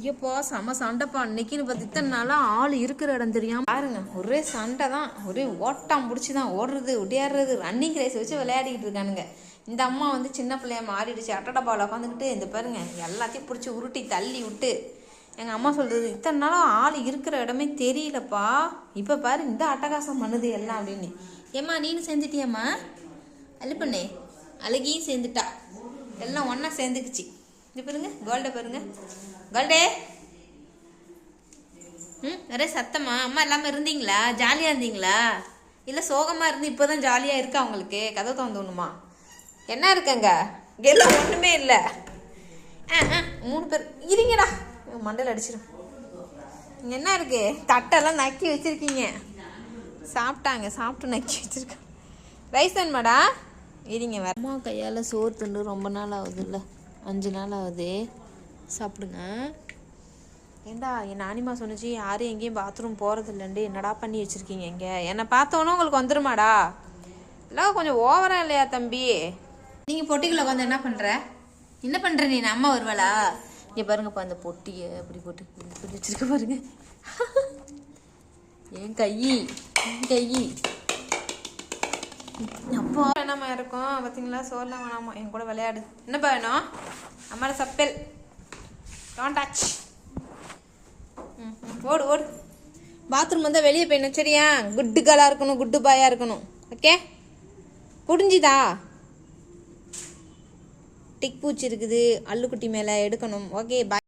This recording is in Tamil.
ஐயப்பா செம சண்டைப்பா இன்னைக்குன்னு பார்த்து இத்தனை நாளாக ஆள் இருக்கிற இடம் தெரியாம பாருங்க, ஒரே சண்டை தான், ஒரே ஓட்டாம் பிடிச்சி தான் ஓடுறது ஒடியாடுறது, ரன்னிங் ரேஸ் வச்சு விளையாடிக்கிட்டு இருக்கானுங்க. இந்த அம்மா வந்து சின்ன பிள்ளைய மாறிடுச்சு, அட்டடப்பாவில் உட்காந்துக்கிட்டு இந்த பாருங்க எல்லாத்தையும் பிடிச்சி உருட்டி தள்ளி விட்டு எங்கள் அம்மா சொல்கிறது இத்தனை நாளாக ஆள் இருக்கிற இடமே தெரியலப்பா, இப்போ பாரு இந்த அட்டகாசம் பண்ணுது எல்லாம் அப்படின்னு. ஏம்மா நீனு சேர்ந்துட்டியம்மா? அழுப்பண்ணே அழகியும் சேர்ந்துட்டா, எல்லாம் ஒன்றா சேர்ந்துக்குச்சு. இது பாருங்க கோல்டை பாருங்க, கோல்டே. நிறைய சத்தமா? அம்மா இல்லாமல் இருந்தீங்களா? ஜாலியாக இருந்தீங்களா? இல்லை சோகமாக இருந்து இப்போ தான் ஜாலியாக இருக்கா உங்களுக்கு? கதை தோணுமா? என்ன இருக்குங்க எல்லாம் ஒன்றுமே இல்லை. 3 பேர் இருங்கடா, மண்டல் அடிச்சிடும். இங்கே என்ன இருக்கு? தட்டெல்லாம் நக்கி வச்சுருக்கீங்க. சாப்பிட்டாங்க, சாப்பிட்டு நக்கி வச்சுருக்கேன். ரைஸ் வேணுமாடா? இருங்க வேற. அம்மா கையால் சோறு துண்டு ரொம்ப நாள் ஆகுது, இல்லை 5 நாள் ஆகுது. சாப்பிடுங்க. ஏண்டா என் நானிமா சொன்னிச்சு யாரும் எங்கேயும் பாத்ரூம் போகிறது இல்லைண்டு, என்னடா பண்ணி வச்சுருக்கீங்க இங்கே? என்னை பார்த்தோன்னே உங்களுக்கு வந்துருமாடா? எல்லாம் கொஞ்சம் ஓவராக இல்லையா தம்பி? நீங்கள் பொட்டிக்குள்ளே உட்காந்து என்ன பண்ணுற நீ? அம்மா வருவாளா? இங்கே பாருங்கப்பா அந்த பொட்டியை அப்படி போட்டு இப்படி வச்சுருக்க பாருங்க. என் கை அப்போ வேணாமா இருக்கும் பார்த்தீங்களா? சோறலாம் வேணாமா, என் கூட விளையாடு. என்னப்பா வேணும்? அம்மாட சப்பல் காண்டாச். ஓடு. பாத்ரூம் வந்தால் வெளியே போயிடணும் சரியா? குட்டு கேர்ளாக இருக்கணும், குட்டு பாயாக இருக்கணும். ஓகே புரிஞ்சுதா? டிக் பூச்சி இருக்குது, அள்ளுக்குட்டி மேலே எடுக்கணும். Okay bye.